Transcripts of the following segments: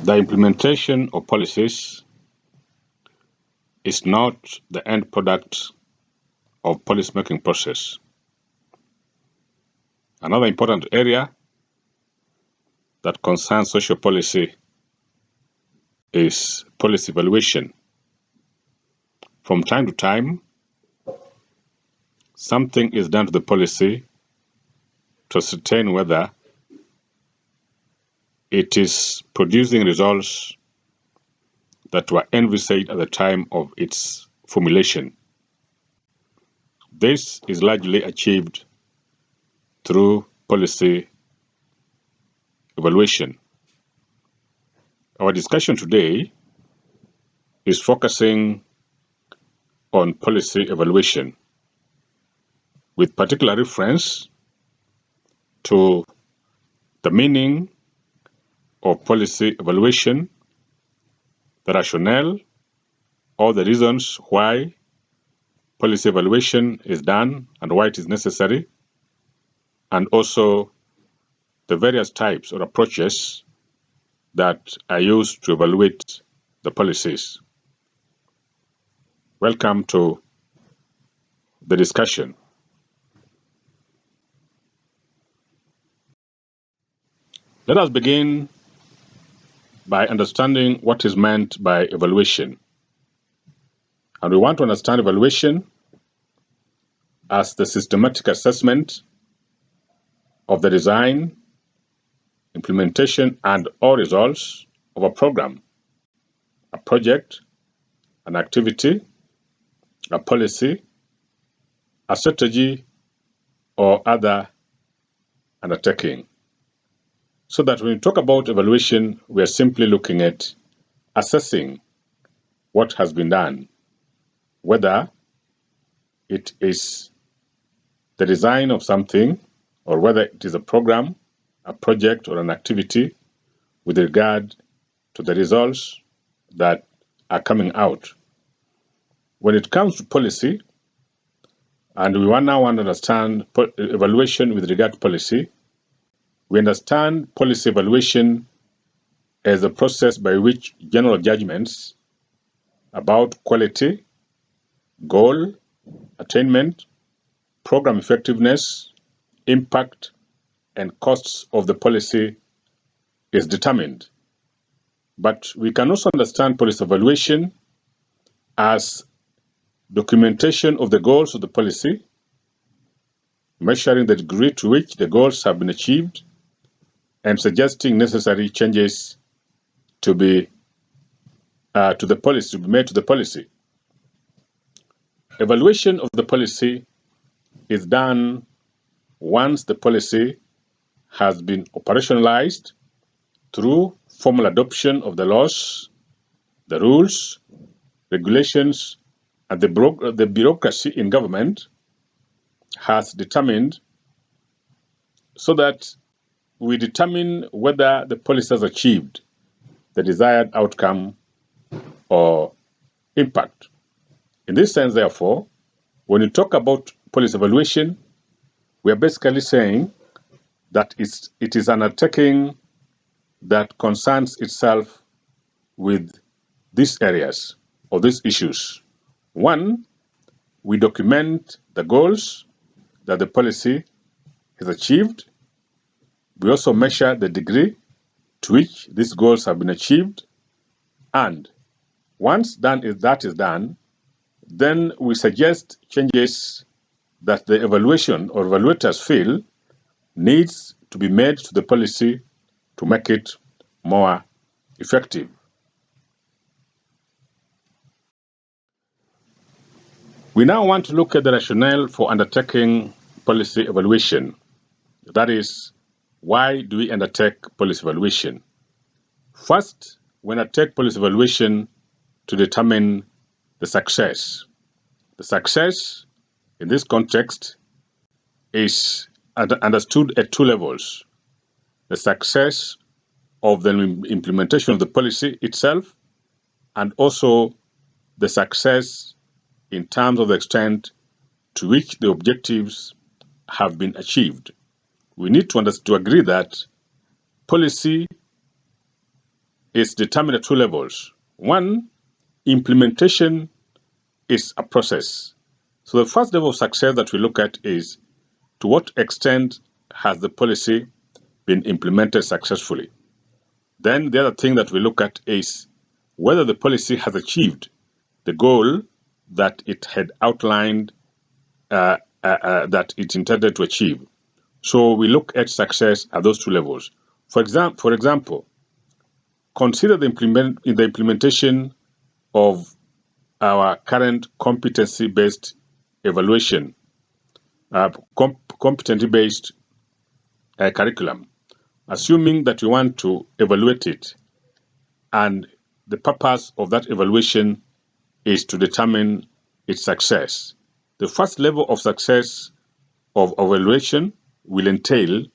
The implementation of policies is not the end product of policymaking process. Another important area that concerns social policy is policy evaluation. From time to time, something is done to the policy to ascertain whether it is producing results that were envisaged at the time of its formulation. This is largely achieved through policy evaluation. Our discussion today is focusing on policy evaluation, with particular reference to the meaning of policy evaluation, the rationale, or the reasons why policy evaluation is done and why it is necessary, and also the various types or approaches that are used to evaluate the policies. Welcome to the discussion. Let us begin by understanding what is meant by evaluation. And we want to understand evaluation as the systematic assessment of the design, implementation, and/or results of a program, a project, an activity, a policy, a strategy, or other undertaking. So that when we talk about evaluation, we are simply looking at assessing what has been done, whether it is the design of something or whether it is a program, a project, or an activity with regard to the results that are coming out. When it comes to policy, and we now want to understand evaluation with regard to policy, we understand policy evaluation as a process by which general judgments about quality, goal, attainment, program effectiveness, impact, and costs of the policy is determined. But we can also understand policy evaluation as documentation of the goals of the policy, measuring the degree to which the goals have been achieved, and suggesting necessary changes to be made to the policy. Evaluation of the policy is done once the policy has been operationalized through formal adoption of the laws, the rules, regulations, and the bureaucracy in government has determined, so that we determine whether the policy has achieved the desired outcome or impact. In this sense, therefore, when you talk about policy evaluation, we are basically saying that it is an undertaking that concerns itself with these areas or these issues. One, we document the goals that the policy has achieved. We also measure the degree to which these goals have been achieved. And once that is done, then we suggest changes that the evaluation or evaluators feel needs to be made to the policy to make it more effective. We now want to look at the rationale for undertaking policy evaluation. That is, why do we undertake policy evaluation? First, we undertake policy evaluation to determine the success. The success in this context is understood at two levels: the success of the implementation of the policy itself, and also the success in terms of the extent to which the objectives have been achieved. We need to agree that policy is determined at two levels. One, implementation is a process. So the first level of success that we look at is to what extent has the policy been implemented successfully. Then the other thing that we look at is whether the policy has achieved the goal that it had outlined that it intended to achieve. So we look at success at those two levels. For example, consider the implementation of our current competency-based evaluation, competency-based curriculum, assuming that you want to evaluate it, and the purpose of that evaluation is to determine its success. The first level of success of evaluation will entail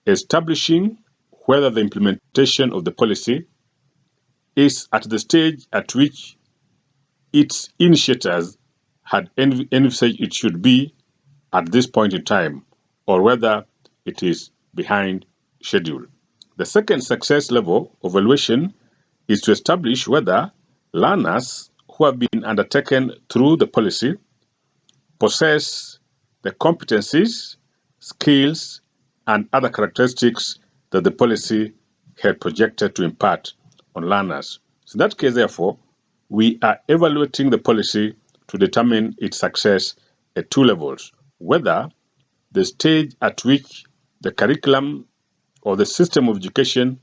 establishing whether the implementation of the policy is at the stage at which its initiators had envisaged it should be at this point in time, or whether it is behind schedule. The second success level of evaluation is to establish whether learners who have been undertaken through the policy possess the competencies, skills, and other characteristics that the policy had projected to impart on learners. So in that case, therefore, we are evaluating the policy to determine its success at two levels, whether the stage at which the curriculum or the system of education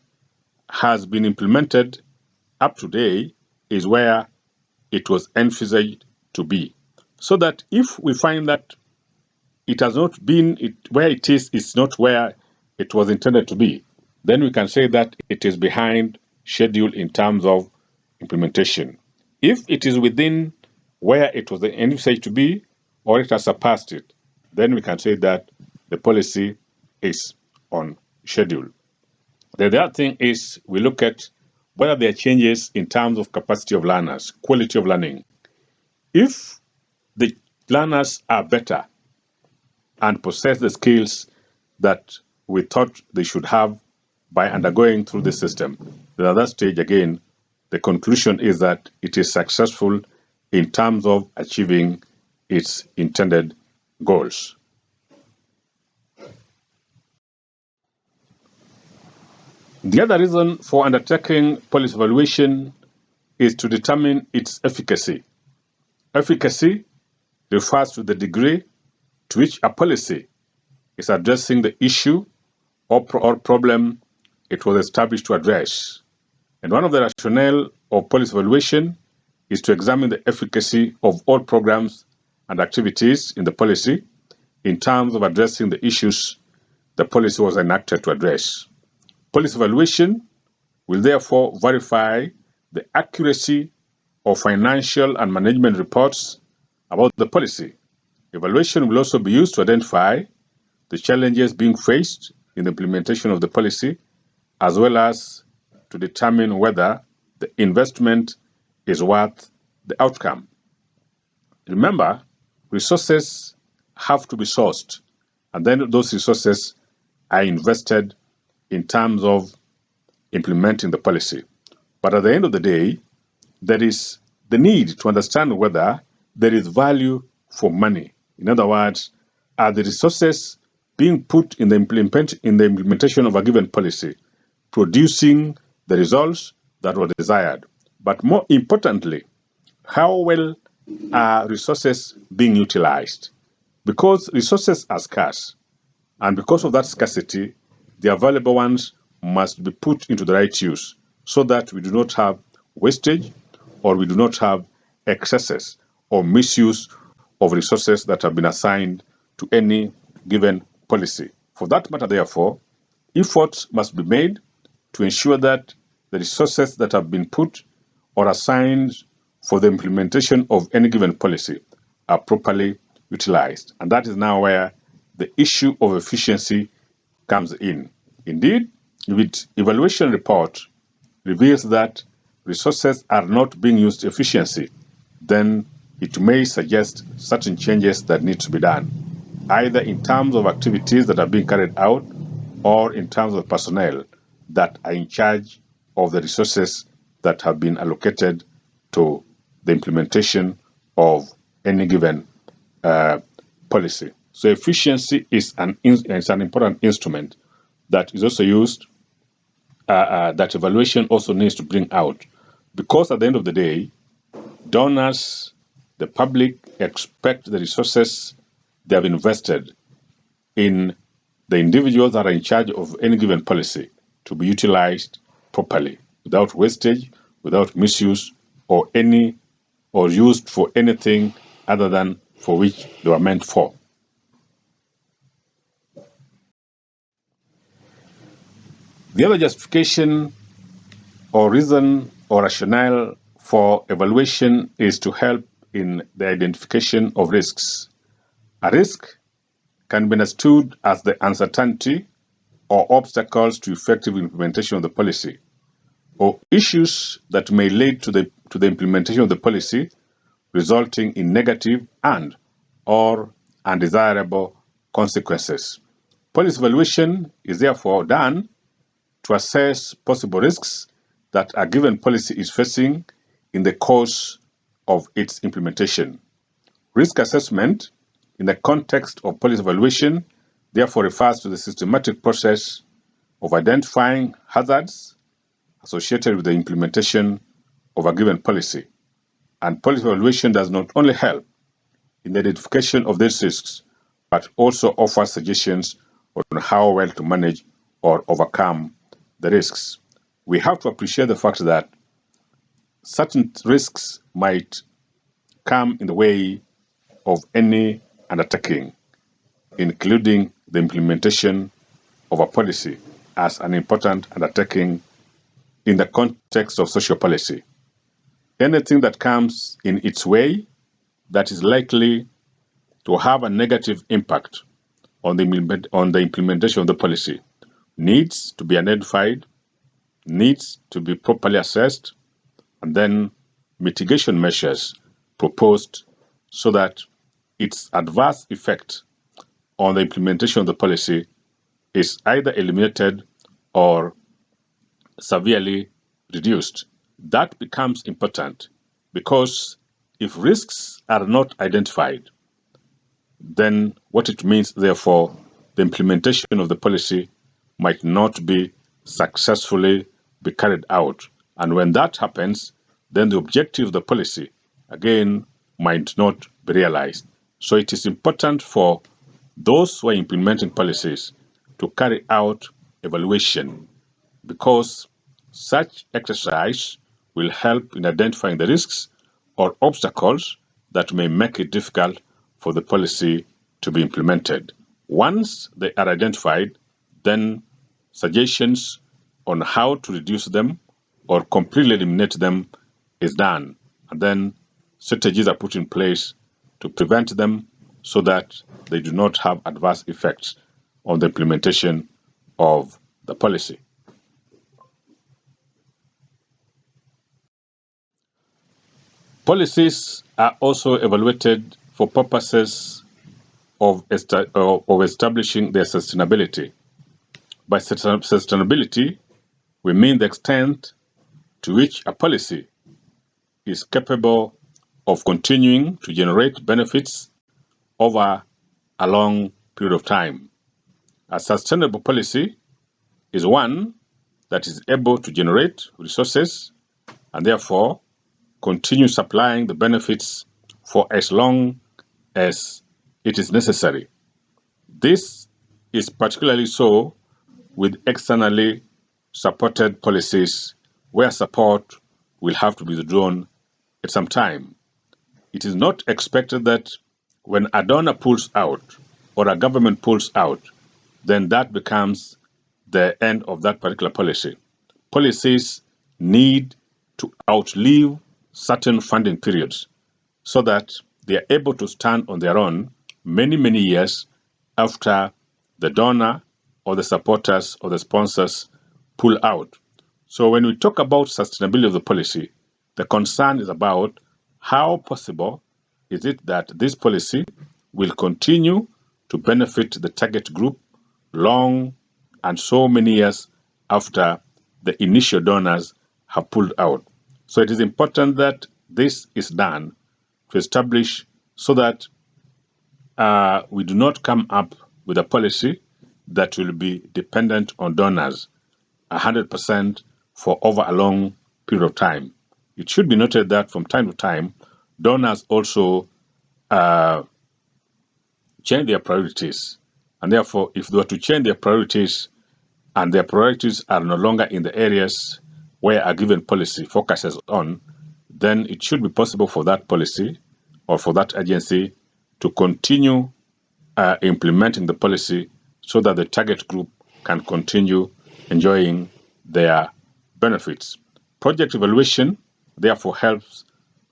has been implemented up to date is where it was envisaged to be. So that if we find that it has not been where it is not where it was intended to be, then we can say that it is behind schedule in terms of implementation. If it is within where it was envisaged to be, or it has surpassed it, then we can say that the policy is on schedule. The other thing is we look at whether there are changes in terms of capacity of learners, quality of learning. If the learners are better and possess the skills that we thought they should have by undergoing through the system, then at that stage, again, the conclusion is that it is successful in terms of achieving its intended goals. The other reason for undertaking policy evaluation is to determine its efficacy. Efficacy refers to the degree to which a policy is addressing the issue or problem it was established to address. And one of the rationale of policy evaluation is to examine the efficacy of all programs and activities in the policy in terms of addressing the issues the policy was enacted to address. Policy evaluation will therefore verify the accuracy of financial and management reports about the policy. Evaluation will also be used to identify the challenges being faced in the implementation of the policy, as well as to determine whether the investment is worth the outcome. Remember, resources have to be sourced, and then those resources are invested in terms of implementing the policy. But at the end of the day, there is the need to understand whether there is value for money. In other words, are the resources being put in the implementation of a given policy producing the results that were desired? But more importantly, how well are resources being utilized? Because resources are scarce, and because of that scarcity, the available ones must be put into the right use so that we do not have wastage or we do not have excesses or misuse of resources that have been assigned to any given policy. For that matter, therefore, efforts must be made to ensure that the resources that have been put or assigned for the implementation of any given policy are properly utilized. And that is now where the issue of efficiency comes in. Indeed, if its evaluation report reveals that resources are not being used efficiently, then it may suggest certain changes that need to be done, either in terms of activities that are being carried out or in terms of personnel that are in charge of the resources that have been allocated to the implementation of any given policy. So efficiency is an important instrument that is also used, that evaluation also needs to bring out. Because at the end of the day, donors, the public expect the resources they have invested in the individuals that are in charge of any given policy to be utilized properly, without wastage, without misuse, or used for anything other than for which they were meant for. The other justification or reason or rationale for evaluation is to help in the identification of risks. A risk can be understood as the uncertainty or obstacles to effective implementation of the policy, or issues that may lead to the implementation of the policy, resulting in negative and or undesirable consequences. Policy evaluation is therefore done to assess possible risks that a given policy is facing in the course of its implementation. Risk assessment in the context of policy evaluation therefore refers to the systematic process of identifying hazards associated with the implementation of a given policy. And policy evaluation does not only help in the identification of these risks, but also offers suggestions on how well to manage or overcome the risks. We have to appreciate the fact that certain risks might come in the way of any undertaking, including the implementation of a policy as an important undertaking in the context of social policy. Anything that comes in its way that is likely to have a negative impact on the implementation of the policy needs to be identified, needs to be properly assessed, and then mitigation measures proposed so that its adverse effect on the implementation of the policy is either eliminated or severely reduced. That becomes important because if risks are not identified, then what it means, therefore, the implementation of the policy might not be successfully be carried out. And when that happens, then the objective of the policy, again, might not be realized. So it is important for those who are implementing policies to carry out evaluation, because such exercise will help in identifying the risks or obstacles that may make it difficult for the policy to be implemented. Once they are identified, then suggestions on how to reduce them or completely eliminate them is done. And then strategies are put in place to prevent them so that they do not have adverse effects on the implementation of the policy. Policies are also evaluated for purposes of establishing their sustainability. By sustainability, we mean the extent to which a policy is capable of continuing to generate benefits over a long period of time. A sustainable policy is one that is able to generate resources and therefore continue supplying the benefits for as long as it is necessary. This is particularly so with externally supported policies where support will have to be withdrawn at some time. It is not expected that when a donor pulls out or a government pulls out, then that becomes the end of that particular policy. Policies need to outlive certain funding periods so that they are able to stand on their own many, many years after the donor or the supporters or the sponsors pull out. So when we talk about sustainability of the policy, the concern is about how possible is it that this policy will continue to benefit the target group long and so many years after the initial donors have pulled out. So it is important that this is done to establish so that we do not come up with a policy that will be dependent on donors 100% for over a long period of time. It should be noted that from time to time, donors also uh, change their priorities. And therefore, if they were to change their priorities and their priorities are no longer in the areas where a given policy focuses on, then it should be possible for that policy or for that agency to continue implementing the policy so that the target group can continue enjoying their benefits. Project evaluation therefore helps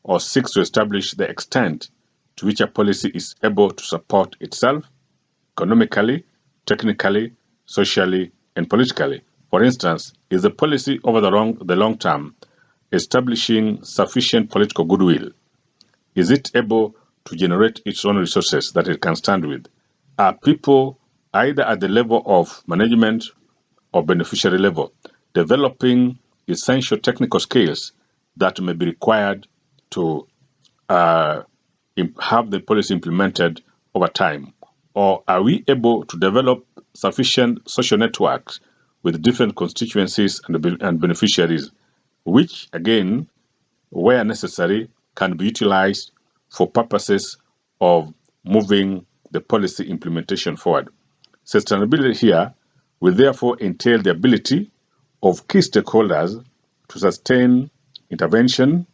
or seeks to establish the extent to which a policy is able to support itself economically, technically, socially, and politically. For instance, is the policy over the long term establishing sufficient political goodwill? Is it able to generate its own resources that it can stand with? Are people either at the level of management or beneficiary level developing essential technical skills that may be required to uh, have the policy implemented over time? Or are we able to develop sufficient social networks with different constituencies and beneficiaries, which again, where necessary, can be utilized for purposes of moving the policy implementation forward? Sustainability here will therefore entail the ability of key stakeholders to sustain intervention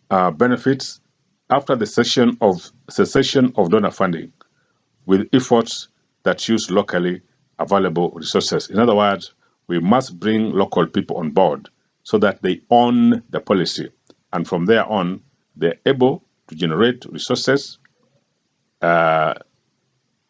benefits after the cessation of donor funding with efforts that use locally available resources. In other words, we must bring local people on board so that they own the policy. And from there on, they're able to generate resources uh,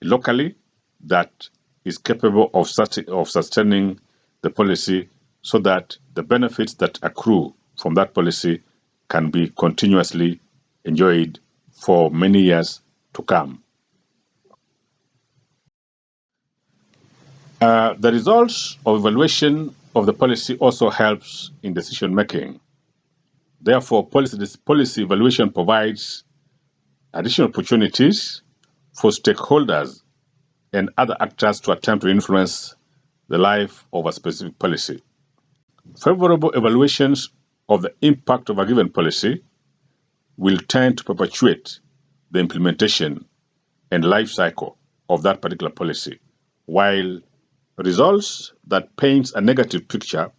locally that is capable of sustaining the policy so that the benefits that accrue from that policy can be continuously enjoyed for many years to come. The results of evaluation of the policy also helps in decision making. Therefore, policy evaluation provides additional opportunities for stakeholders and other actors to attempt to influence the life of a specific policy. Favorable evaluations of the impact of a given policy will tend to perpetuate the implementation and life cycle of that particular policy, while results that paints a negative picture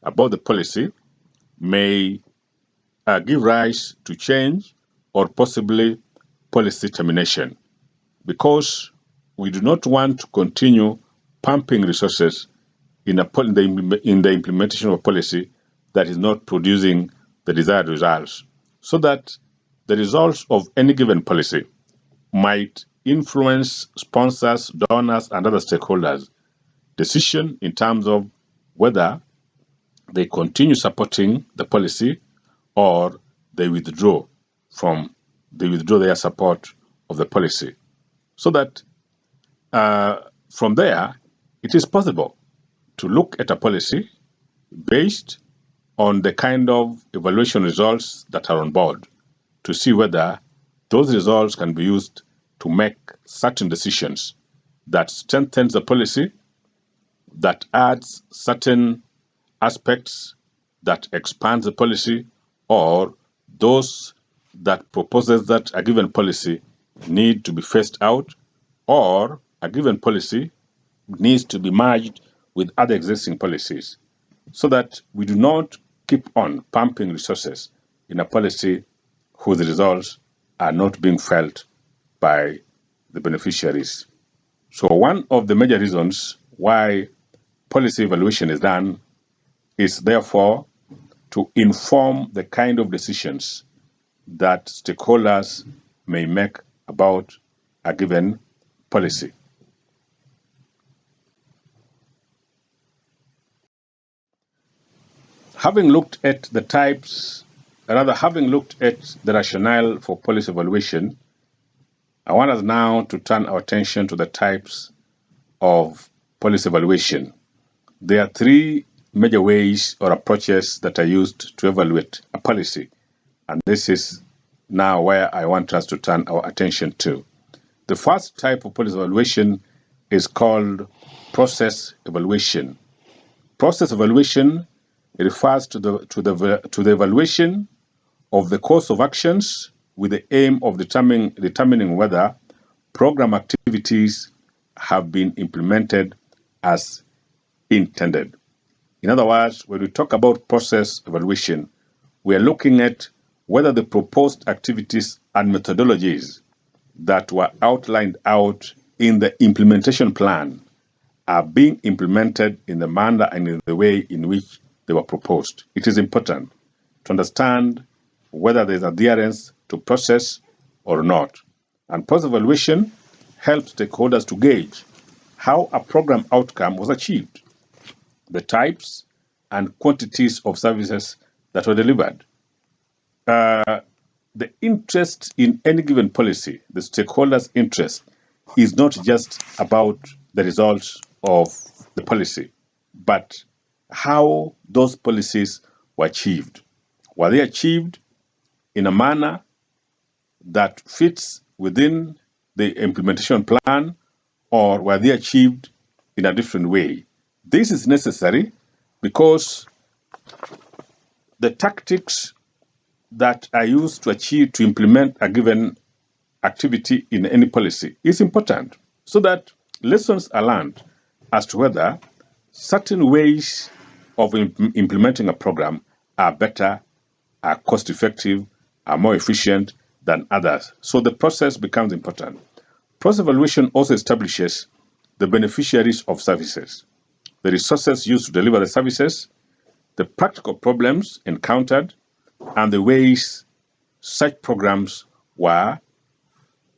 about the policy may give rise to change or possibly policy termination, because we do not want to continue pumping resources in the implementation of a policy that is not producing the desired results, so that the results of any given policy might influence sponsors, donors, and other stakeholders' decision in terms of whether they continue supporting the policy or from they withdraw their support of the policy, so that from there it is possible to look at a policy based on the kind of evaluation results that are on board to see whether those results can be used to make certain decisions that strengthens the policy, that adds certain aspects that expands the policy, or those that proposes that a given policy need to be phased out, or a given policy needs to be merged with other existing policies, so that we do not keep on pumping resources in a policy whose results are not being felt by the beneficiaries. So one of the major reasons why policy evaluation is done is therefore to inform the kind of decisions that stakeholders may make about a given policy. Having looked at the rationale for policy evaluation, I want us now to turn our attention to the types of policy evaluation. There are three major ways or approaches that are used to evaluate a policy. And this is now where I want us to turn our attention to. The first type of policy evaluation is called process evaluation. Process evaluation refers to the evaluation of the course of actions with the aim of determining whether program activities have been implemented as intended. In other words, when we talk about process evaluation, we are looking at whether the proposed activities and methodologies that were outlined out in the implementation plan are being implemented in the manner and in the way in which they were proposed. It is important to understand whether there is adherence to process or not. And process evaluation helps stakeholders to gauge how a program outcome was achieved, the types and quantities of services that were delivered. The interest in any given policy, the stakeholders' interest, is not just about the results of the policy, but how those policies were achieved. Were they achieved in a manner that fits within the implementation plan, or were they achieved in a different way? This is necessary because the tactics that are used to implement a given activity in any policy is important so that lessons are learned as to whether certain ways of implementing a program are better, are cost effective, are more efficient than others. So the process becomes important. Process evaluation also establishes the beneficiaries of services, the resources used to deliver the services, the practical problems encountered, and the ways such problems were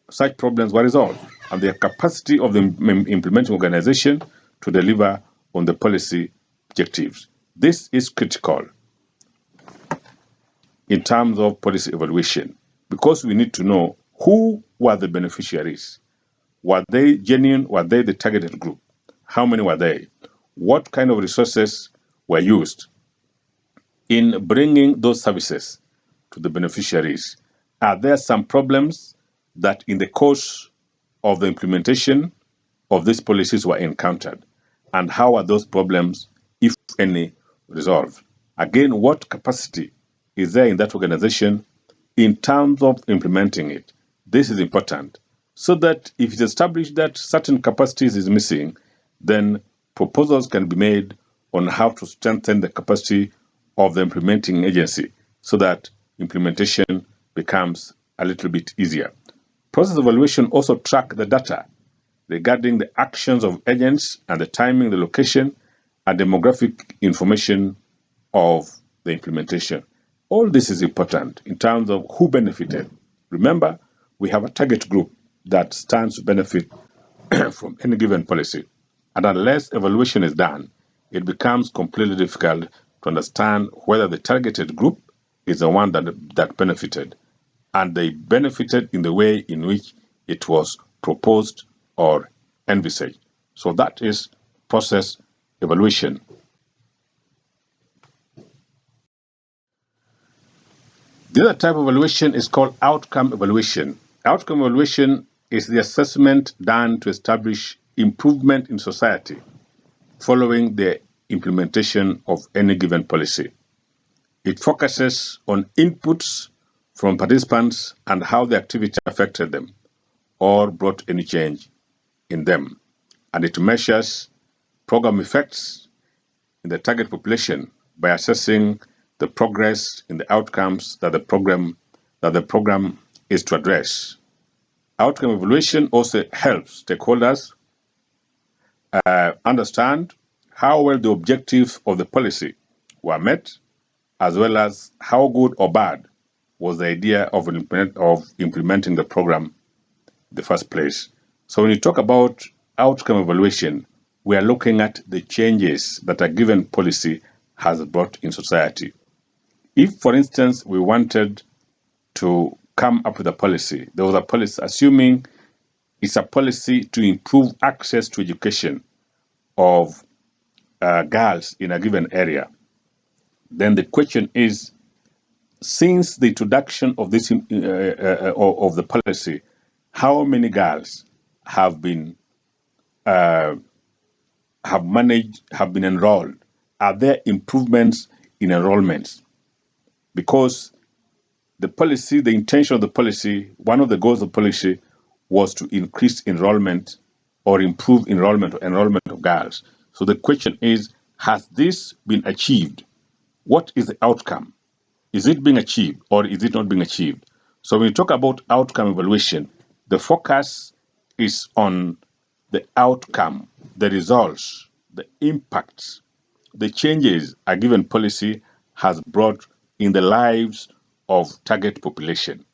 resolved, and the capacity of the implementing organization to deliver on the policy objectives. This is critical in terms of policy evaluation because we need to know who were the beneficiaries. Were they genuine? Were they the targeted group? How many were they? What kind of resources were used in bringing those services to the beneficiaries? Are there some problems that in the course of the implementation of these policies were encountered? And how are those problems, if any, resolved? Again, what capacity is there in that organization in terms of implementing it? This is important so that if it's established that certain capacities is missing, then proposals can be made on how to strengthen the capacity of the implementing agency so that implementation becomes a little bit easier. Process evaluation also track the data regarding the actions of agents and the timing, the location, and demographic information of the implementation. All this is important in terms of who benefited. Remember, we have a target group that stands to benefit from any given policy. And unless evaluation is done, it becomes completely difficult to understand whether the targeted group is the one that benefited, and they benefited in the way in which it was proposed or envisaged. So that is process evaluation. The other type of evaluation is called outcome evaluation. Outcome evaluation is the assessment done to establish improvement in society following the implementation of any given policy. It focuses on inputs from participants and how the activity affected them or brought any change in them. And it measures program effects in the target population by assessing the progress in the outcomes that the program is to address. Outcome evaluation also helps stakeholders understand how well the objectives of the policy were met, as well as how good or bad was the idea of implementing the program in the first place. So when you talk about outcome evaluation, we are looking at the changes that a given policy has brought in society. If, for instance, we wanted to come up with a policy, there was a policy, assuming it's a policy to improve access to education of girls in a given area, then the question is, since the introduction of this of the policy, how many girls have been have been enrolled? Are there improvements in enrollments? Because the policy, the intention of the policy, one of the goals of the policy was to increase enrollment or improve enrollment of girls. So the question is, has this been achieved? What is the outcome? Is it being achieved or is it not being achieved? So when we talk about outcome evaluation, the focus is on the outcome, the results, the impacts, the changes a given policy has brought in the lives of target population.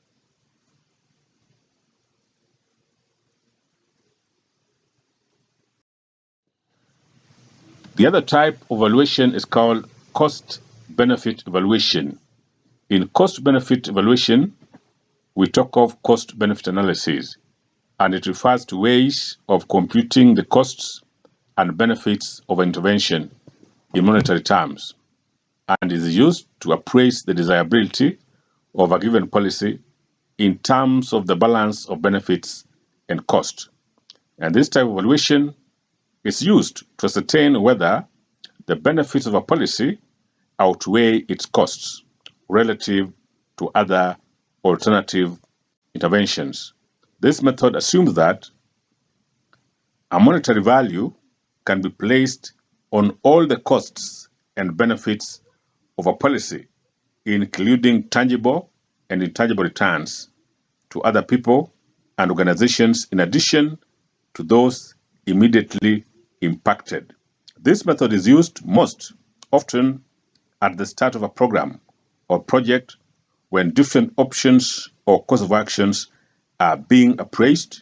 The other type of evaluation is called cost-benefit evaluation. In cost-benefit evaluation, we talk of cost-benefit analysis, and it refers to ways of computing the costs and benefits of intervention in monetary terms, and is used to appraise the desirability of a given policy in terms of the balance of benefits and cost. And this type of evaluation is used to ascertain whether the benefits of a policy outweigh its costs relative to other alternative interventions. This method assumes that a monetary value can be placed on all the costs and benefits of a policy, including tangible and intangible returns to other people and organizations, in addition to those immediately impacted. This method is used most often at the start of a program or project when different options or course of actions are being appraised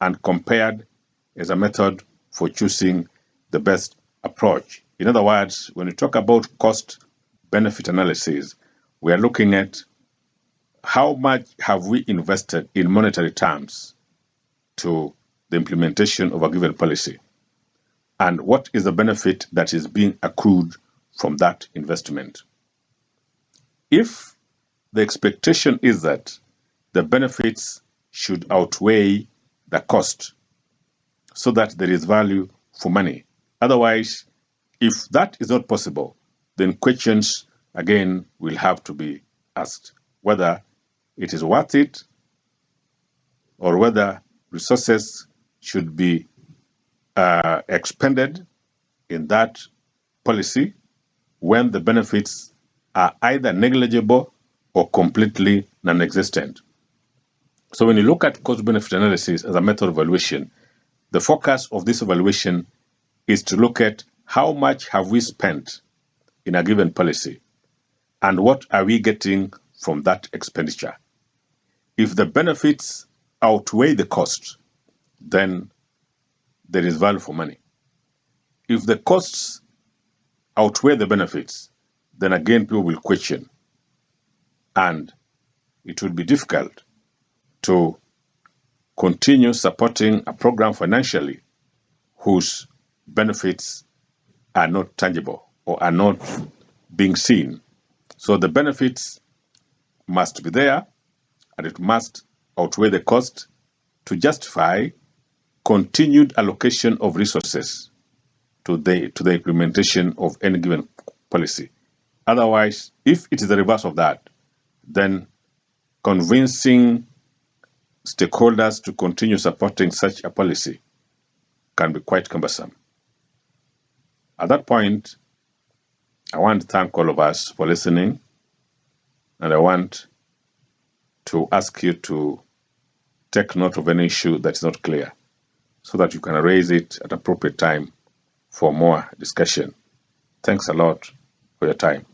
and compared as a method for choosing the best approach. In other words, when we talk about cost benefit analysis, we are looking at how much have we invested in monetary terms to the implementation of a given policy, and what is the benefit that is being accrued from that investment. If the expectation is that the benefits should outweigh the cost so that there is value for money. Otherwise, if that is not possible, then questions again will have to be asked whether it is worth it or whether resources should be expended in that policy when the benefits are either negligible or completely non-existent. So when you look at cost-benefit analysis as a method of evaluation, the focus of this evaluation is to look at how much have we spent in a given policy and what are we getting from that expenditure. If the benefits outweigh the cost, then there is value for money. If the costs outweigh the benefits, then again people will question, and it will be difficult to continue supporting a program financially whose benefits are not tangible or are not being seen. So the benefits must be there, and it must outweigh the cost to justify continued allocation of resources to the implementation of any given policy. Otherwise, if it is the reverse of that, then convincing stakeholders to continue supporting such a policy can be quite cumbersome. At that point, I want to thank all of us for listening, and I want to ask you to take note of any issue that is not clear so that you can raise it at appropriate time for more discussion. Thanks a lot for your time.